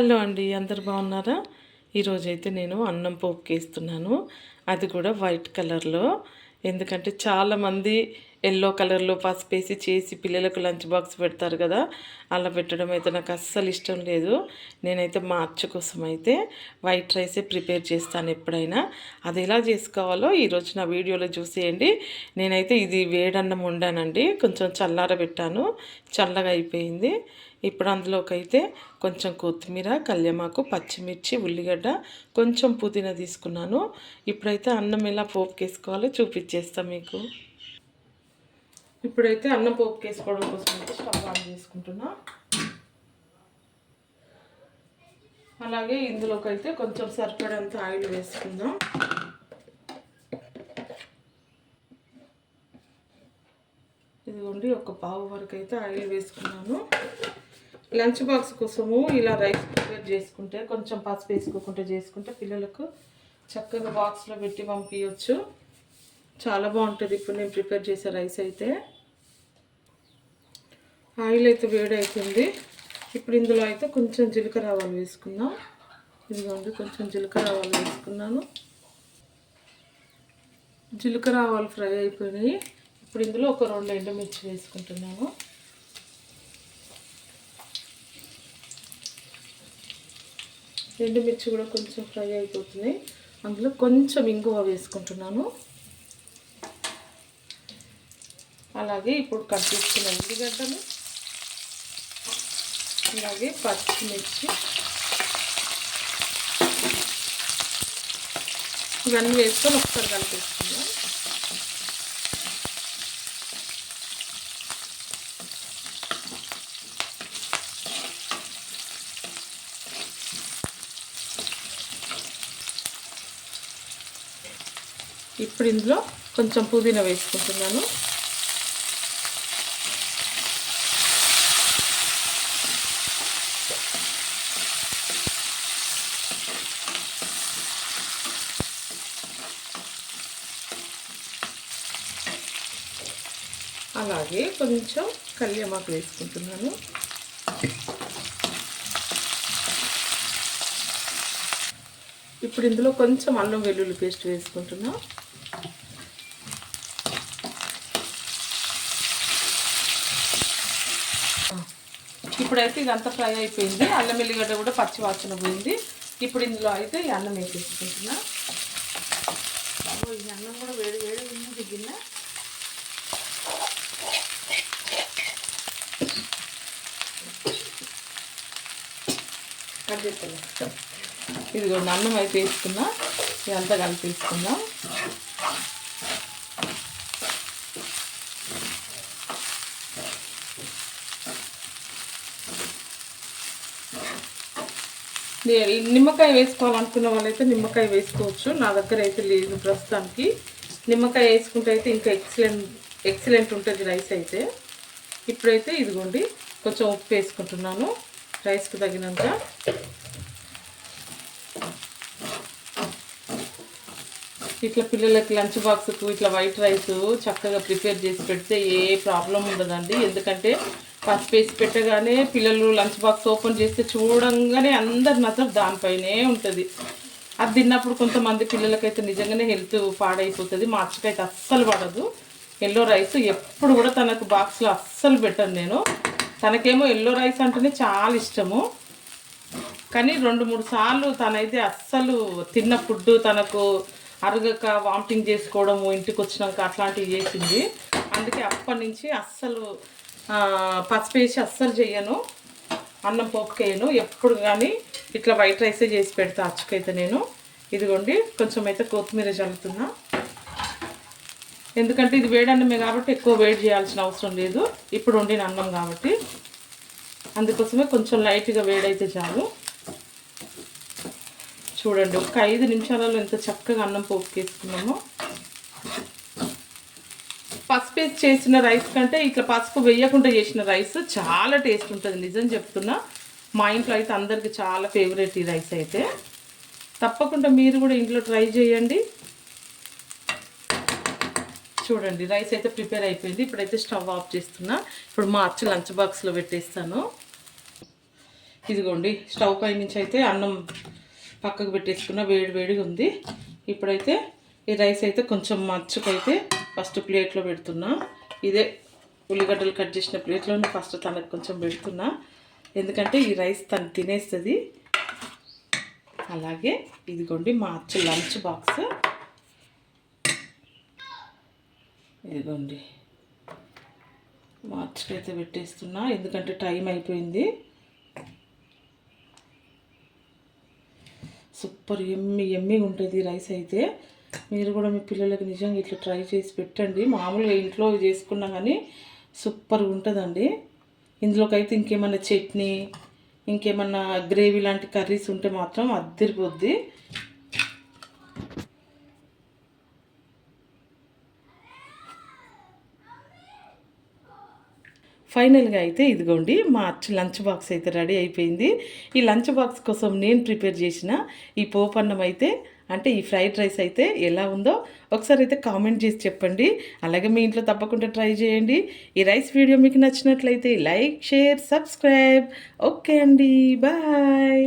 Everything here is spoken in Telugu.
హలో అండి, అందరు బాగున్నారా? ఈరోజైతే నేను అన్నం పోపుకేస్తున్నాను, అది కూడా వైట్ కలర్లో. ఎందుకంటే చాలామంది ఎల్లో కలర్లో పసుపేసి చేసి పిల్లలకు లంచ్ బాక్స్ పెడతారు కదా, అలా పెట్టడం అయితే నాకు అస్సలు ఇష్టం లేదు. నేనైతే మా అచ్చ కోసం అయితే వైట్ రైసే ప్రిపేర్ చేస్తాను ఎప్పుడైనా. అది ఎలా చేసుకోవాలో ఈరోజు నా వీడియోలో చూసేయండి. నేనైతే ఇది వేడన్నం వండానండి, కొంచెం చల్లారబెట్టాను, చల్లగా అయిపోయింది. ఇప్పుడు అందులోకి అయితే కొంచెం కొత్తిమీర, కల్యమాకు, పచ్చిమిర్చి, ఉల్లిగడ్డ, కొంచెం పుదీనా తీసుకున్నాను. ఇప్పుడైతే అన్నం ఎలా పోపుకేసుకోవాలో చూపించేస్తాను మీకు. ఇప్పుడైతే అన్నం పోపుకేసుకోవడం కోసం అయితే స్టవ్ ఆన్ చేసుకుంటున్నా. అలాగే ఇందులోకి అయితే కొంచెం సరిపడంత ఆయిల్ వేసుకుందాం. ఇదిగోండి, ఒక పావు వరకు అయితే ఆయిల్ వేసుకున్నాను. లంచ్ బాక్స్ కోసము ఇలా రైస్ ప్రిపేర్ చేసుకుంటే, కొంచెం పసుపు వేసుకోకుండా చేసుకుంటే పిల్లలకు చక్కగా బాక్స్లో పెట్టి పంపించవచ్చు. చాలా బాగుంటుంది ఇప్పుడు నేను ప్రిపేర్ చేసే రైస్ అయితే. ఆయిల్ అయితే వేడి అవుతుంది. ఇప్పుడు ఇందులో అయితే కొంచెం జీలకర్ర ఆవాలు వేసుకుందాం. ఇదిగోండి, కొంచెం జీలకర్ర ఆవాలు వేసుకున్నాను. జీలకర్ర ఆవాలు ఫ్రై అయిపోయినాయి. ఇప్పుడు ఇందులో ఒక 2 ఎండుమిర్చి వేసుకుంటున్నాను. ఎండుమిర్చి కూడా కొంచెం ఫ్రై అయిపోతున్నాయి. అందులో కొంచెం ఇంగువ వేసుకుంటున్నాను. అలాగే ఇప్పుడు కట్ చేసుకున్న ఉల్లిగడ్డలు, అలాగే పచ్చిమిర్చి, ఇవన్నీ వేసుకొని ఒకసారి కలిపేసుకుందాం. ఇప్పుడు ఇందులో కొంచెం పుదీనా వేసుకుంటున్నాను. అలాగే కొంచెం కల్యమాకు వేసుకుంటున్నాను. ఇప్పుడు ఇందులో కొంచెం అల్లం వెల్లుల్లి పేస్ట్ వేసుకుంటున్నాం. ఇప్పుడైతే ఇదంతా ఫ్రై అయిపోయింది. అల్లం వెల్లిగడ్డ కూడా పచ్చి వాసన పోయింది. ఇప్పుడు ఇందులో అయితే ఈ అన్నం వేసేసుకుంటున్నా. ఈ అన్నం కూడా వేడి వేడి ఉంది దిగిన. ఇదిగో అన్నం అయితే వేసుకున్నా, ఇదంతా కలిపి వేసుకుందాం. నిమ్మకాయ వేసుకోవాలనుకున్న వాళ్ళైతే నిమ్మకాయ వేసుకోవచ్చు. నా దగ్గర అయితే లేదు ప్రస్తుతానికి. నిమ్మకాయ వేసుకుంటే అయితే ఇంకా ఎక్సలెంట్ ఉంటుంది రైస్ అయితే. ఇప్పుడైతే ఇదిగోండి, కొంచెం ఉప్పు వేసుకుంటున్నాను రైస్కి తగినంత. ఇట్లా పిల్లలకి లంచ్ బాక్స్కు ఇట్లా వైట్ రైస్ చక్కగా ప్రిపేర్ చేసి పెడితే ఏ ప్రాబ్లం ఉండదండి. ఎందుకంటే పసుపు వేసి పెట్టగానే పిల్లలు లంచ్ బాక్స్ ఓపెన్ చేస్తే చూడంగానే అందరి నజర్ దానిపైనే ఉంటుంది. అది తిన్నప్పుడు కొంతమంది పిల్లలకైతే నిజంగానే హెల్త్ పాడైపోతుంది. మా అచ్చకైతే అస్సలు పడదు ఎల్లో రైస్. ఎప్పుడు కూడా తనకు బాక్స్లో అస్సలు పెట్టను నేను. తనకేమో ఎల్లో రైస్ అంటేనే చాలా ఇష్టము. కానీ 2-3 సార్లు తనైతే అస్సలు తిన్న ఫుడ్ తనకు అరగక వామిటింగ్ చేసుకోవడము, ఇంటికి వచ్చినాక అట్లాంటివి చేసింది. అందుకే అప్పటి నుంచి అస్సలు పసుపు వేసి అస్సలు చేయను, అన్నం పోపుకేయను. ఎప్పుడు కానీ ఇట్లా వైట్ రైసే చేసి పెడతా అచ్చుకైతే నేను. ఇదిగోండి, కొంచెం అయితే కొత్తిమీర చల్లుతున్నా. ఎందుకంటే ఇది వేడన్నమే కాబట్టి ఎక్కువ వేడి చేయాల్సిన అవసరం లేదు, ఇప్పుడు వండిన అన్నం కాబట్టి. అందుకోసమే కొంచెం లైట్గా వేడైతే చాలు. చూడండి, ఒక 5 నిమిషాలలో ఎంత చక్కగా అన్నం పోపుకేసుకున్నామో. పసుపు వేసి చేసిన రైస్ కంటే ఇట్లా పసుపు వేయకుండా చేసిన రైస్ చాలా టేస్ట్ ఉంటుంది, నిజం చెప్తున్నా. మా ఇంట్లో అయితే అందరికీ చాలా ఫేవరెట్ ఈ రైస్ అయితే. తప్పకుండా మీరు కూడా ఇంట్లో ట్రై చేయండి. చూడండి, రైస్ అయితే ప్రిపేర్ అయిపోయింది. ఇప్పుడైతే స్టవ్ ఆఫ్ చేస్తున్నా. ఇప్పుడు మా అచ్చ లంచ్ బాక్స్లో పెట్టేస్తాను. ఇదిగోండి స్టవ్ పై నుంచి అయితే అన్నం పక్కకు పెట్టేసుకున్న వేడిగా ఉంది. ఇప్పుడైతే ఈ రైస్ అయితే కొంచెం మచ్చుకైతే ఫస్ట్ ప్లేట్లో పెడుతున్నా. ఇదే ఉల్లిగడ్డలు కట్ చేసిన ప్లేట్లోనే ఫస్ట్ తనకు కొంచెం పెడుతున్నా, ఎందుకంటే ఈ రైస్ తను తినేస్తుంది. అలాగే ఇదిగోండి మా అచ్చు లంచ్ బాక్స్. ఇదిగోండి మా అచ్చుకైతే పెట్టేస్తున్నా, ఎందుకంటే టైం అయిపోయింది. సూపర్ ఎమ్మిగా ఉంటుంది రైస్ అయితే. మీరు కూడా మీ పిల్లలకి నిజంగా ఇట్లా ట్రై చేసి పెట్టండి. మామూలుగా ఇంట్లో చేసుకున్నా కానీ సూపర్గా ఉంటుందండి. ఇందులోకైతే ఇంకేమన్నా చట్నీ, ఇంకేమన్నా గ్రేవీ లాంటి కర్రీస్ ఉంటే మాత్రం అద్దరిపోద్ది. ఫైనల్గా అయితే ఇదిగోండి మా లంచ్ బాక్స్ అయితే రెడీ అయిపోయింది. ఈ లంచ్ బాక్స్ కోసం నేను ప్రిపేర్ చేసిన ఈ పోపన్నం అయితే, అంటే ఈ ఫ్రైడ్ రైస్ అయితే ఎలా ఉందో ఒకసారి అయితే కామెంట్ చేసి చెప్పండి. అలాగే మీ ఇంట్లో తప్పకుండా ట్రై చేయండి. ఈ రైస్ వీడియో మీకు నచ్చినట్లయితే లైక్, షేర్, సబ్స్క్రైబ్. ఓకే అండి, బాయ్.